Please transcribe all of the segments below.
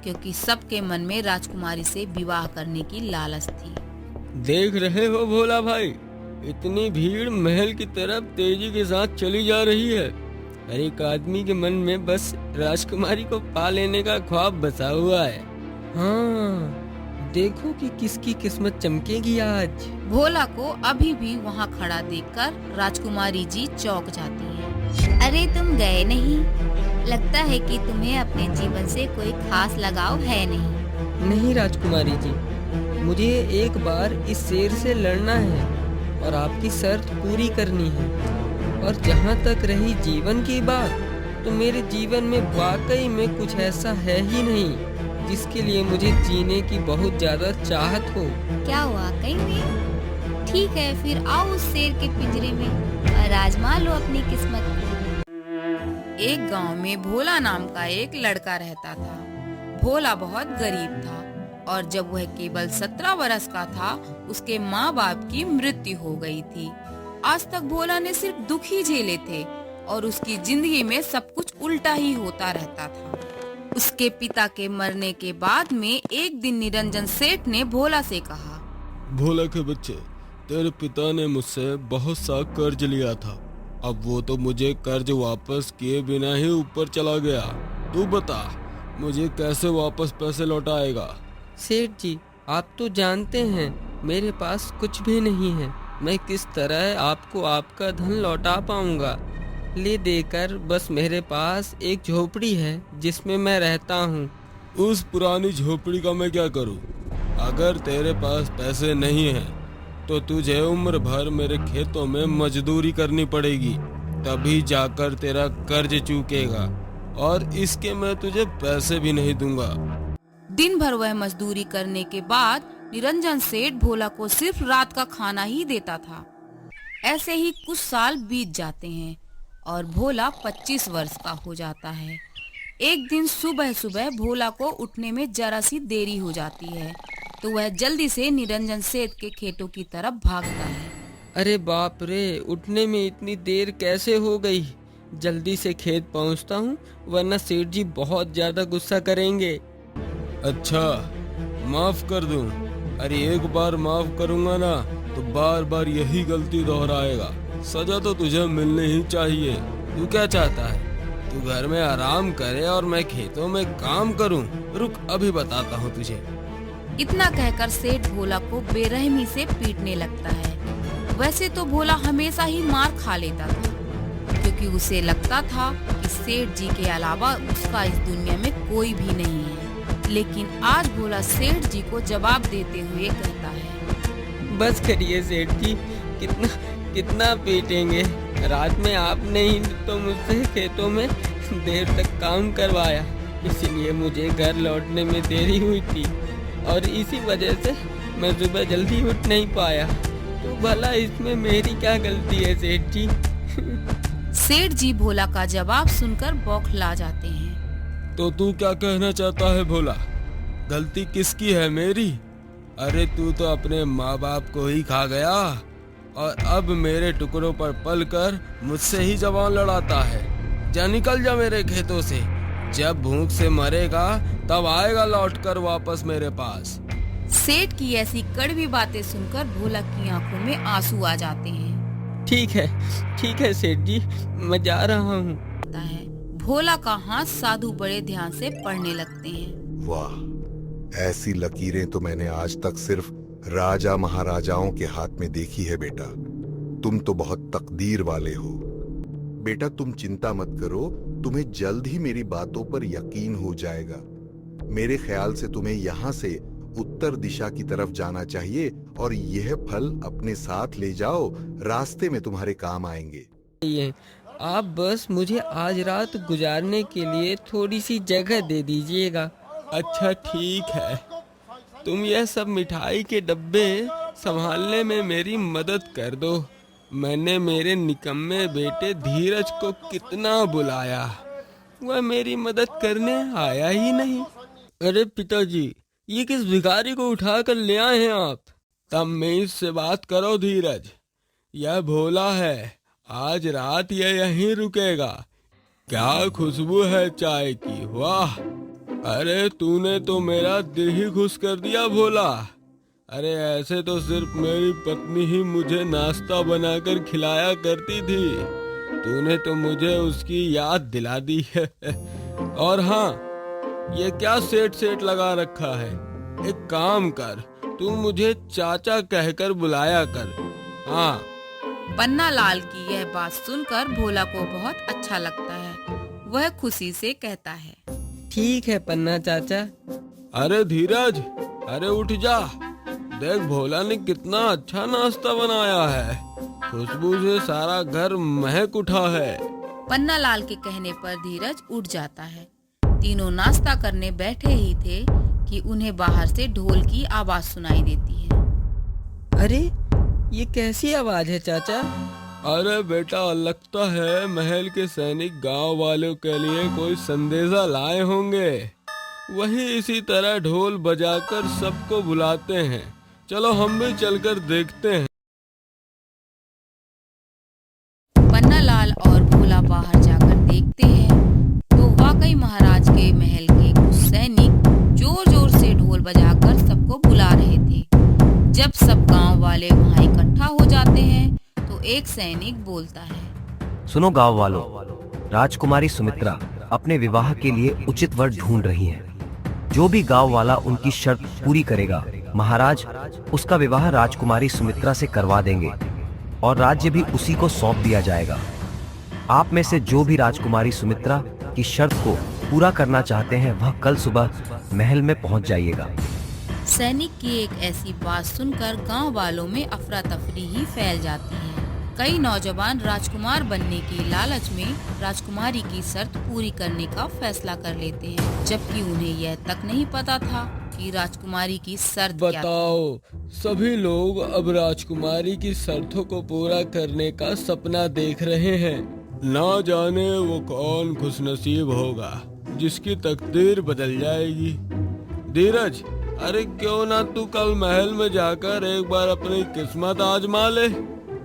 क्योंकि सबके मन में राजकुमारी से विवाह करने की लालच थी। देख रहे हो भोला भाई, इतनी भीड़ महल की तरफ तेजी के साथ चली जा रही है। हर एक आदमी के मन में बस राजकुमारी को पा लेने का ख्वाब बसा हुआ है। हाँ, देखो कि किसकी किस्मत चमकेगी आज। भोला को अभी भी वहाँ खड़ा देखकर राजकुमारी जी चौंक जाती हैं। अरे तुम गए नहीं? लगता है कि तुम्हें अपने जीवन से कोई खास लगाव है नहीं। नहीं राजकुमारी जी, मुझे एक बार इस शेर से लड़ना है और आपकी शर्त पूरी करनी है। और जहाँ तक रही जीवन की बात, तो मेरे जीवन में वाकई में कुछ ऐसा है ही नहीं जिसके लिए मुझे जीने की बहुत ज्यादा चाहत हो। क्या वाकई में? ठीक है, फिर आओ उस शेर के पिंजरे में और आजमा लो अपनी किस्मत को। एक गांव में भोला नाम का एक लड़का रहता था। भोला बहुत गरीब था और जब वह केवल 17 वर्ष का था, उसके माँ बाप की मृत्यु हो गई थी। आज तक भोला ने सिर्फ दुख ही झेले थे और उसकी जिंदगी में सब कुछ उल्टा ही होता रहता था। उसके पिता के मरने के बाद में एक दिन निरंजन सेठ ने भोला से कहा, भोला के बच्चे, तेरे पिता ने मुझसे बहुत सा कर्ज लिया था। अब वो तो मुझे कर्ज वापस किए बिना ही ऊपर चला गया। तू बता, मुझे कैसे वापस पैसे लौटाएगा? सेठ जी, आप तो जानते हैं मेरे पास कुछ भी नहीं है। मैं किस तरह आपको आपका धन लौटा पाऊंगा? ले देकर बस मेरे पास एक झोपड़ी है जिसमें मैं रहता हूँ। उस पुरानी झोपड़ी का मैं क्या करूँ? अगर तेरे पास पैसे नहीं हैं, तो तुझे उम्र भर मेरे खेतों में मजदूरी करनी पड़ेगी, तभी जाकर तेरा कर्ज चूकेगा। और इसके मैं तुझे पैसे भी नहीं दूंगा। दिन भर वह मजदूरी करने के बाद निरंजन सेठ भोला को सिर्फ रात का खाना ही देता था। ऐसे ही कुछ साल बीत जाते हैं और भोला 25 वर्ष का हो जाता है। एक दिन सुबह सुबह भोला को उठने में जरा सी देरी हो जाती है, तो वह जल्दी से निरंजन सेठ के खेतों की तरफ भागता है। अरे बाप रे, उठने में इतनी देर कैसे हो गई? जल्दी से खेत पहुंचता हूं, वरना सेठ जी बहुत ज्यादा गुस्सा करेंगे। अच्छा, माफ कर दूं? अरे एक बार माफ करूंगा ना, तो बार बार यही गलती दोहराएगा। सजा तो तुझे मिलनी ही चाहिए। तू क्या चाहता है? तू घर में आराम करे और मैं खेतों में काम करूं? रुक, अभी बताता हूं तुझे। इतना कहकर सेठ भोला को बेरहमी से पीटने लगता है। वैसे तो भोला हमेशा ही मार खा लेता था, क्योंकि उसे लगता था कि सेठ जी के अलावा उसका इस दुनिया में कोई भी नहीं है। लेकिन आज भोला सेठ जी को जवाब देते हुए कहता है, बस करिए सेठ जी, कितना पीटेंगे? रात में आपने ही तो मुझसे खेतों में देर तक काम करवाया, इसलिए मुझे घर लौटने में देरी हुई थी और इसी वजह से मैं सुबह जल्दी उठ नहीं पाया। तो भला इसमें मेरी क्या गलती है सेठ जी? सेठ जी भोला का जवाब सुनकर बौखला जाते हैं। तो तू क्या कहना चाहता है भोला? गलती किसकी है, मेरी? अरे तू तो अपने माँ बाप को ही खा गया और अब मेरे टुकड़ों पर पलकर मुझसे ही जवान लड़ाता है। जा निकल जा मेरे खेतों से। जब भूख से मरेगा तब आएगा लौटकर वापस मेरे पास। सेठ की ऐसी कड़वी बातें सुनकर भोला की आंखों में आंसू आ जाते हैं। ठीक है सेठ जी, मैं जा रहा हूँ। भोला का हाथ साधु बड़े ध्यान से पढ़ने लगते हैं। वाह, ऐसी लकीरें तो मैंने आज तक सिर्फ राजा महाराजाओं के हाथ में देखी है बेटा। तुम तो बहुत तकदीर वाले हो। बेटा तुम चिंता मत करो, तुम्हें जल्द ही मेरी बातों पर यकीन हो जाएगा। मेरे ख्याल से तुम्हें यहाँ से उत्तर दिशा की तरफ जाना चाहिए और यह फल अपने साथ ले जाओ, रास्ते में तुम्हारे काम आएंगे। आप बस मुझे आज रात गुजारने के लिए थोड़ी सी जगह दे दीजिएगा। अच्छा ठीक है, तुम यह सब मिठाई के डब्बे संभालने में मेरी मदद कर दो। मैंने मेरे निकम्मे बेटे धीरज को कितना बुलाया, वह मेरी मदद करने आया ही नहीं। अरे पिताजी, ये किस भिखारी को उठा कर ले आए हैं आप? तमीज से बात करो धीरज, यह भोला है, आज रात यह यहीं रुकेगा। क्या खुशबू है चाय की, वाह! अरे तूने तो मेरा दिल ही खुश कर दिया भोला। अरे ऐसे तो सिर्फ मेरी पत्नी ही मुझे नाश्ता बनाकर खिलाया करती थी, तूने तो मुझे उसकी याद दिला दी है। और हाँ, ये क्या सेठ सेठ लगा रखा है? एक काम कर, तू मुझे चाचा कहकर बुलाया कर। हाँ। पन्ना लाल की यह बात सुनकर भोला को बहुत अच्छा लगता है। वह खुशी से कहता है, ठीक है पन्ना चाचा। अरे धीरज, अरे उठ जा, देख भोला ने कितना अच्छा नाश्ता बनाया है, खुशबू से सारा घर महक उठा है। पन्ना लाल के कहने पर धीरज उठ जाता है। तीनों नाश्ता करने बैठे ही थे कि उन्हें बाहर से ढोल की आवाज सुनाई देती है। अरे ये कैसी आवाज है चाचा? अरे बेटा, लगता है महल के सैनिक गांव वालों के लिए कोई संदेशा लाए होंगे। वही इसी तरह ढोल बजाकर सबको बुलाते हैं। चलो हम भी चलकर देखते हैं। पन्ना लाल और भोला बाहर जाकर देखते हैं तो वाकई महाराज के महल के कुछ सैनिक जोर जोर से ढोल बजाकर सबको बुला रहे थे। जब सब गांव वाले वहां इकट्ठा हो जाते हैं तो एक सैनिक बोलता है, सुनो गांव वालों, राजकुमारी सुमित्रा अपने विवाह के लिए उचित वर ढूंढ रही हैं। जो भी गांव वाला उनकी शर्त पूरी करेगा, महाराज उसका विवाह राजकुमारी सुमित्रा से करवा देंगे और राज्य भी उसी को सौंप दिया जाएगा। आप में से जो भी राजकुमारी सुमित्रा की शर्त को पूरा करना चाहते हैं, वह कल सुबह महल में पहुंच जाइएगा। सैनिक की एक ऐसी बात सुनकर गांव वालों में अफरा तफरी ही फैल जाती है। कई नौजवान राजकुमार बनने की लालच में राजकुमारी की शर्त पूरी करने का फैसला कर लेते हैं, जबकि उन्हें यह तक नहीं पता था कि राजकुमारी की शर्त क्या थी। बताओ, सभी लोग अब राजकुमारी की शर्तों को पूरा करने का सपना देख रहे हैं। ना जाने वो कौन खुशनसीब होगा जिसकी तकदीर बदल जाएगी। धीरज, अरे क्यों ना तू कल महल में जाकर एक बार अपनी किस्मत आजमा ले।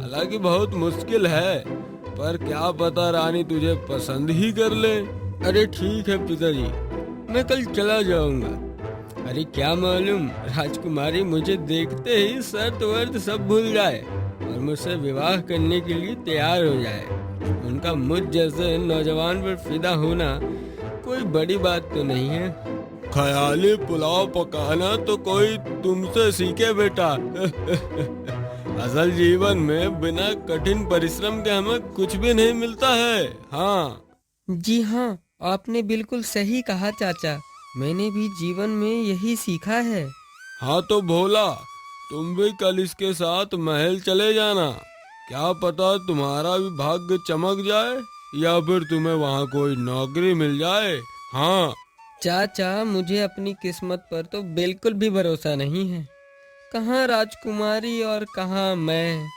हालांकि बहुत मुश्किल है, पर क्या पता रानी तुझे पसंद ही कर ले। अरे ठीक है पिताजी, मैं कल चला जाऊंगा। अरे क्या मालूम, राजकुमारी मुझे देखते ही शर्त वर्त सब भूल जाए और मुझसे विवाह करने के लिए तैयार हो जाए। उनका मुझ जैसे नौजवान पर फिदा होना कोई बड़ी बात तो नहीं है। ख्याली पुलाव पकाना तो कोई तुमसे सीखे बेटा। असल जीवन में बिना कठिन परिश्रम के हमें कुछ भी नहीं मिलता है। हाँ जी हाँ, आपने बिल्कुल सही कहा चाचा। मैंने भी जीवन में यही सीखा है। हाँ तो भोला, तुम भी कल इसके साथ महल चले जाना। क्या पता तुम्हारा भी भाग्य चमक जाए या फिर तुम्हें वहाँ कोई नौकरी मिल जाए। हाँ चाचा, मुझे अपनी किस्मत पर तो बिल्कुल भी भरोसा नहीं है। कहाँ राजकुमारी और कहाँ मैं।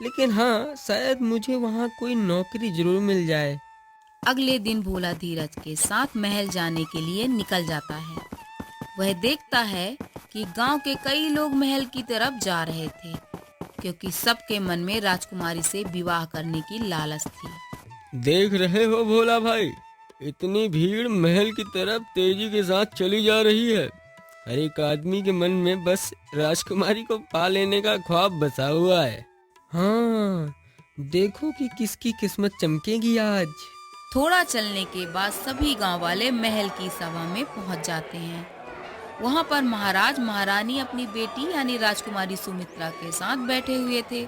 लेकिन हाँ, शायद मुझे वहाँ कोई नौकरी जरूर मिल जाए। अगले दिन भोला धीरज के साथ महल जाने के लिए निकल जाता है। वह देखता है कि गांव के कई लोग महल की तरफ जा रहे थे, क्योंकि सबके मन में राजकुमारी से विवाह करने की लालच थी। देख रहे हो भोला भाई, इतनी भीड़ महल की तरफ तेजी के साथ चली जा रही है। हर एक आदमी के मन में बस राजकुमारी को पा लेने का ख्वाब बसा हुआ है। हाँ, देखो कि किसकी किस्मत चमकेगी आज। थोड़ा चलने के बाद सभी गांव वाले महल की सभा में पहुंच जाते हैं। वहां पर महाराज महारानी अपनी बेटी यानी राजकुमारी सुमित्रा के साथ बैठे हुए थे।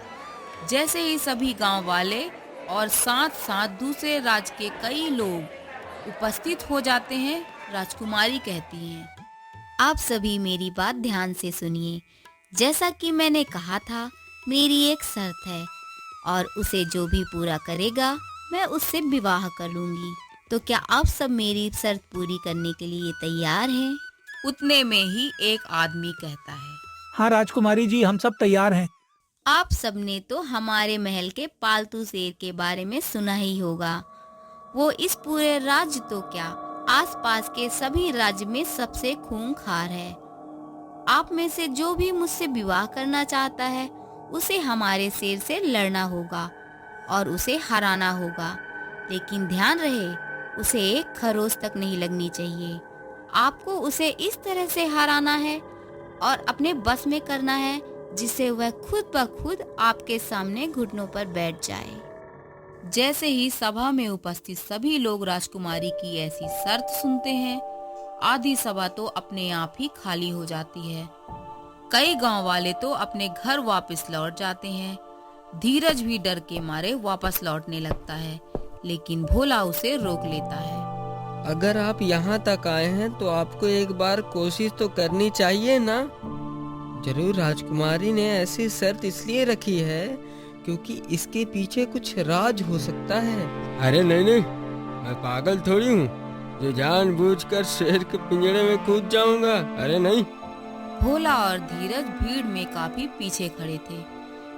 जैसे ही सभी गांव वाले और साथ साथ दूसरे राज्य के कई लोग उपस्थित हो जाते हैं, राजकुमारी कहती हैं, आप सभी मेरी बात ध्यान से सुनिए। जैसा कि मैंने कहा था, मेरी एक शर्त है और उसे जो भी पूरा करेगा मैं उससे विवाह कर लूंगी। तो क्या आप सब मेरी शर्त पूरी करने के लिए तैयार हैं? उतने में ही एक आदमी कहता है, हाँ राजकुमारी जी, हम सब तैयार हैं। आप सबने तो हमारे महल के पालतू शेर के बारे में सुना ही होगा। वो इस पूरे राज्य तो क्या, आसपास के सभी राज्य में सबसे खूंखार है। आप में से जो भी मुझसे विवाह करना चाहता है, उसे हमारे शेर से लड़ना होगा और उसे हराना होगा। लेकिन ध्यान रहे, उसे एक खरोच तक नहीं लगनी चाहिए। आपको उसे इस तरह से हराना है और अपने बस में करना है जिससे वह खुद ब खुद आपके सामने घुटनों पर बैठ जाए। जैसे ही सभा में उपस्थित सभी लोग राजकुमारी की ऐसी शर्त सुनते हैं, आधी सभा तो अपने आप ही खाली हो जाती है। कई गांव वाले तो अपने घर वापस लौट जाते हैं। धीरज भी डर के मारे वापस लौटने लगता है, लेकिन भोला उसे रोक लेता है। अगर आप यहाँ तक आए हैं तो आपको एक बार कोशिश तो करनी चाहिए ना। जरूर राजकुमारी ने ऐसी शर्त इसलिए रखी है क्योंकि इसके पीछे कुछ राज हो सकता है। अरे नहीं नहीं, मैं पागल थोड़ी हूँ जो जानबूझकर शेर के पिंजरे में कूद जाऊंगा। अरे नहीं। भोला और धीरज भीड़ में काफी पीछे खड़े थे,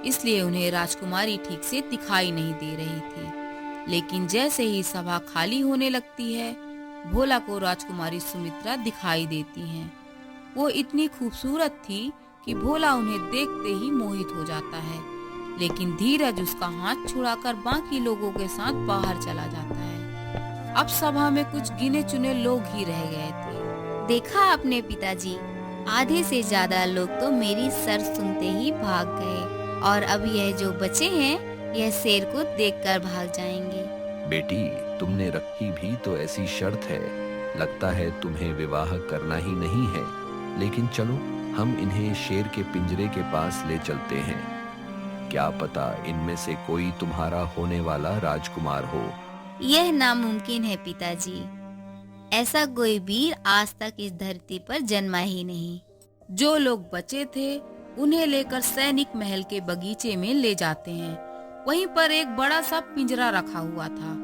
इसलिए उन्हें राजकुमारी ठीक से दिखाई नहीं दे रही थी। लेकिन जैसे ही सभा खाली होने लगती है, भोला को राजकुमारी सुमित्रा दिखाई देती हैं। वो इतनी खूबसूरत थी कि भोला उन्हें देखते ही मोहित हो जाता है, लेकिन धीरज उसका हाथ छुड़ाकर बाकी लोगों के साथ बाहर चला जाता है। अब सभा में कुछ गिने चुने लोग ही रह गए थे। देखा आपने पिताजी, आधे से ज्यादा लोग तो मेरी शर्त सुनते ही भाग गए और अब यह जो बचे हैं यह शेर को देखकर भाग जाएंगे। बेटी, तुमने रखी भी तो ऐसी शर्त है। लगता है तुम्हें विवाह करना ही नहीं है, लेकिन चलो हम इन्हें शेर के पिंजरे के पास ले चलते हैं। क्या पता इनमें से कोई तुम्हारा होने वाला राजकुमार हो। यह नामुमकिन है पिताजी। ऐसा कोई वीर आज तक इस धरती पर जन्मा ही नहीं। जो लोग बचे थे उन्हें लेकर सैनिक महल के बगीचे में ले जाते हैं। वहीं पर एक बड़ा सा पिंजरा रखा हुआ था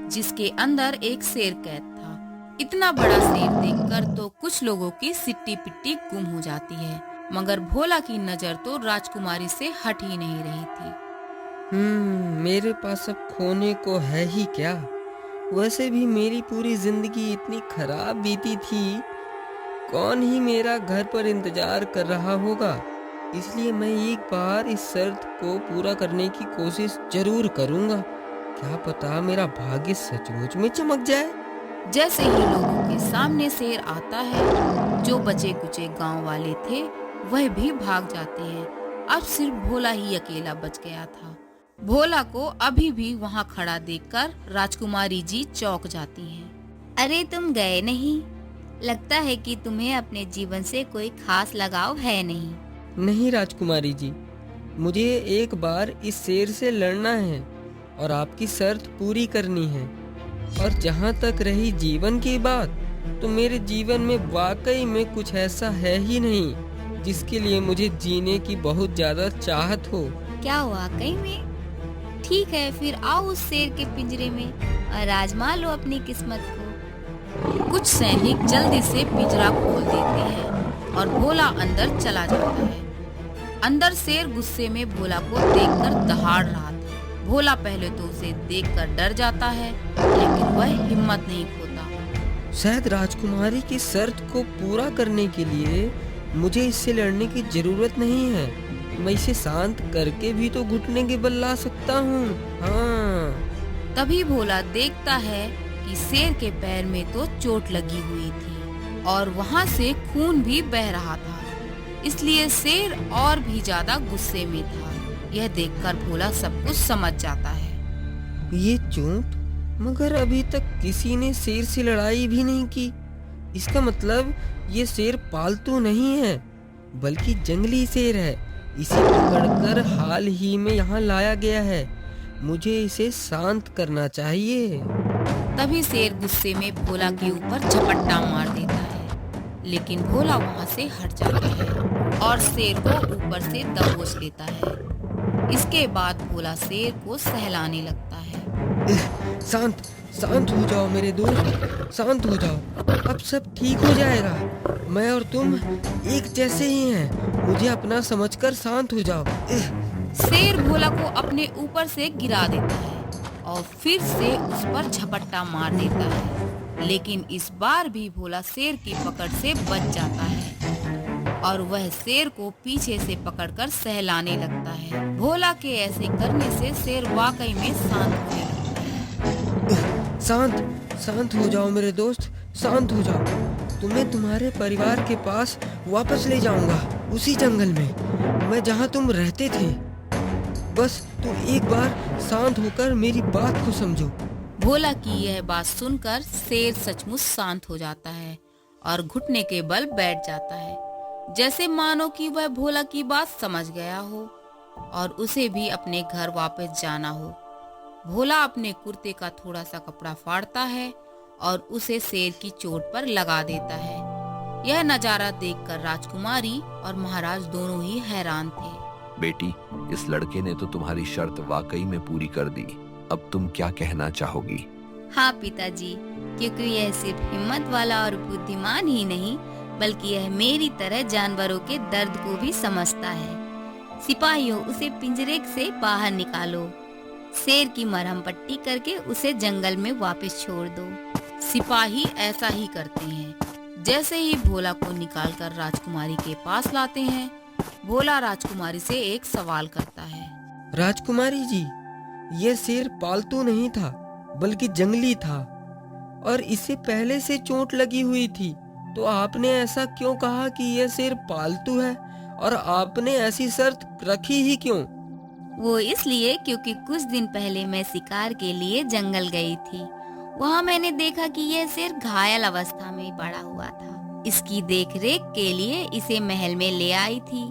जिसके अंदर एक शेर कैद था। इतना बड़ा शेर देखकर तो कुछ लोगों की सिट्टी पिट्टी गुम हो जाती है, मगर भोला की नजर तो राजकुमारी से हट ही नहीं रही थी। मेरे पास अब खोने को है ही क्या। वैसे भी मेरी पूरी जिंदगी इतनी खराब बीती थी, कौन ही मेरा घर पर इंतजार कर रहा होगा। इसलिए मैं एक बार इस शर्त को पूरा करने की कोशिश जरूर करूंगा। क्या पता मेरा भाग्य सचमुच में चमक जाए। जैसे ही लोगों के सामने शेर आता है, जो बचे कुचे गांव वाले थे वह भी भाग जाते हैं। अब सिर्फ भोला ही अकेला बच गया था। भोला को अभी भी वहां खड़ा देखकर राजकुमारी जी चौंक जाती हैं। अरे तुम गए नहीं? लगता है कि तुम्हें अपने जीवन से कोई खास लगाव है नहीं। नहीं राजकुमारी जी, मुझे एक बार इस शेर से लड़ना है और आपकी शर्त पूरी करनी है। और जहाँ तक रही जीवन की बात, तो मेरे जीवन में वाकई में कुछ ऐसा है ही नहीं जिसके लिए मुझे जीने की बहुत ज्यादा चाहत हो। क्या वाकई में? ठीक है, फिर आओ उस शेर के पिंजरे में और आजमा लो अपनी किस्मत को। कुछ सैनिक जल्दी से पिंजरा खोल देते हैं और भोला अंदर चला जाता है। अंदर शेर गुस्से में भोला को देखकर दहाड़ रहा था। भोला पहले तो उसे देखकर डर जाता है, लेकिन वह हिम्मत नहीं खोता। शायद राजकुमारी की शर्त को पूरा करने के लिए मुझे इससे लड़ने की जरूरत नहीं है। मैं इसे शांत करके भी तो घुटने के बल ला सकता हूँ। हाँ। तभी भोला देखता है कि शेर के पैर में तो चोट लगी हुई थी और वहाँ से खून भी बह रहा था, इसलिए शेर और भी ज्यादा गुस्से में था। यह देखकर भोला सब कुछ समझ जाता है। ये चोट, मगर अभी तक किसी ने शेर से लड़ाई भी नहीं की। इसका मतलब ये शेर पालतू नहीं है, बल्कि जंगली शेर है। इसे पकड़कर हाल ही में यहाँ लाया गया है। मुझे इसे शांत करना चाहिए। तभी शेर गुस्से में भोला के ऊपर झपट्टा मार देता है, लेकिन भोला वहाँ से हट जाता है और शेर को ऊपर से दबोच लेता है। इसके बाद भोला शेर को सहलाने लगता है। शांत हो जाओ मेरे दोस्त, शांत हो जाओ। अब सब ठीक हो जाएगा। मैं और तुम एक जैसे ही हैं। मुझे अपना समझकर शांत हो जाओ। शेर भोला को अपने ऊपर से गिरा देता है और फिर से उस पर झपट्टा मार देता है, लेकिन इस बार भी भोला शेर की पकड़ से बच जाता है और वह शेर को पीछे से पकड़कर सहलाने लगता है। भोला के ऐसे करने से शेर वाकई में शांत होने लगता है। शांत हो जाओ मेरे दोस्त, शांत हो जाओ। तुम्हें तुम्हारे परिवार के पास वापस ले जाऊंगा, उसी जंगल में, मैं जहाँ तुम रहते थे। बस तुम एक बार शांत होकर मेरी बात को समझो। भोला की यह बात सुनकर शेर सचमुच शांत हो जाता है और घुटने के बल बैठ जाता है, जैसे मानो कि वह भोला की बात समझ गया हो और उसे भी अपने घर वापस जाना हो। भोला अपने कुर्ते का थोड़ा सा कपड़ा फाड़ता है और उसे शेर की चोट पर लगा देता है। यह नजारा देखकर राजकुमारी और महाराज दोनों ही हैरान थे। बेटी, इस लड़के ने तो तुम्हारी शर्त वाकई में पूरी कर दी। अब तुम क्या कहना चाहोगी? हाँ पिताजी, क्योंकि यह सिर्फ हिम्मत वाला और बुद्धिमान ही नहीं, बल्कि यह मेरी तरह जानवरों के दर्द को भी समझता है। सिपाहियों, उसे पिंजरे से बाहर निकालो। शेर की मरहम पट्टी करके उसे जंगल में वापस छोड़ दो। सिपाही ऐसा ही करते हैं। जैसे ही भोला को निकालकर राजकुमारी के पास लाते हैं, भोला राजकुमारी से एक सवाल करता है। राजकुमारी जी, यह शेर पालतू नहीं था, बल्कि जंगली था और इसे पहले से चोट लगी हुई थी, तो आपने ऐसा क्यों कहा कि यह शेर पालतू है और आपने ऐसी शर्त रखी ही क्यों? वो इसलिए क्योंकि कुछ दिन पहले मैं शिकार के लिए जंगल गई थी। वहाँ मैंने देखा कि यह शेर घायल अवस्था में पड़ा हुआ था। इसकी देखरेख के लिए इसे महल में ले आई थी,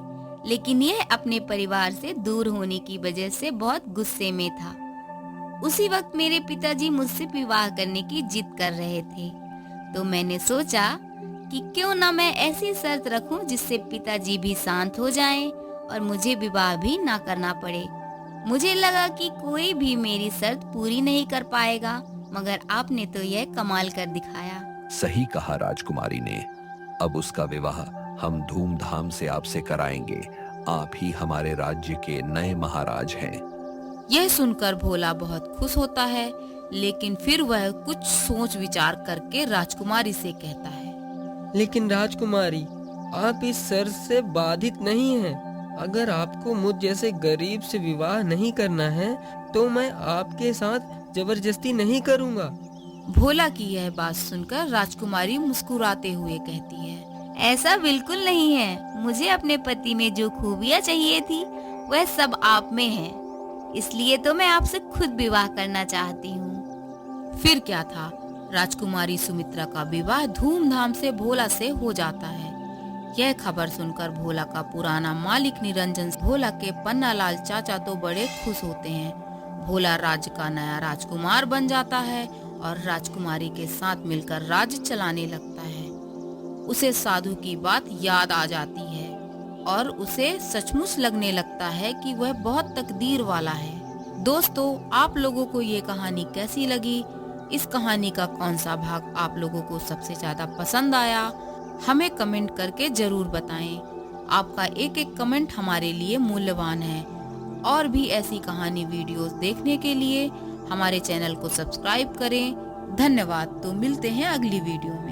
लेकिन यह अपने परिवार से दूर होने की वजह से बहुत गुस्से में था। उसी वक्त मेरे पिताजी मुझसे विवाह करने की जिद कर रहे थे, तो मैंने सोचा कि क्यों ना मैं ऐसी शर्त रखूं जिससे पिताजी भी शांत हो जाएं और मुझे विवाह भी ना करना पड़े। मुझे लगा कि कोई भी मेरी शर्त पूरी नहीं कर पाएगा, मगर आपने तो यह कमाल कर दिखाया। सही कहा राजकुमारी ने। अब उसका विवाह हम धूमधाम से आपसे कराएंगे। आप ही हमारे राज्य के नए महाराज हैं। यह सुनकर भोला बहुत खुश होता है, लेकिन फिर वह कुछ सोच विचार करके राजकुमारी से कहता है। लेकिन राजकुमारी, आप इस शर्त से बाधित नहीं हैं। अगर आपको मुझ जैसे गरीब से विवाह नहीं करना है, तो मैं आपके साथ जबरदस्ती नहीं करूँगा। भोला की यह बात सुनकर राजकुमारी मुस्कुराते हुए कहती है, ऐसा बिल्कुल नहीं है। मुझे अपने पति में जो खूबियाँ चाहिए थी, वह सब आप में है। इसलिए तो मैं आपसे खुद विवाह करना चाहती हूँ। फिर क्या था, राजकुमारी सुमित्रा का विवाह धूमधाम से भोला से हो जाता है। यह खबर सुनकर भोला का पुराना मालिक निरंजन भोला के पन्नालाल चाचा तो बड़े खुश होते हैं। भोला राज्य का नया राजकुमार बन जाता है और राजकुमारी के साथ मिलकर राज्य चलाने लगता है। उसे साधु की बात याद आ जाती है और उसे सचमुच लगने लगता है कि वह बहुत तकदीर वाला है। दोस्तों, आप लोगों को ये कहानी कैसी लगी? इस कहानी का कौन सा भाग आप लोगों को सबसे ज्यादा पसंद आया? हमें कमेंट करके जरूर बताएं। आपका एक एक कमेंट हमारे लिए मूल्यवान है। और भी ऐसी कहानी वीडियोस देखने के लिए हमारे चैनल को सब्सक्राइब करें। धन्यवाद। तो मिलते हैं अगली वीडियो में।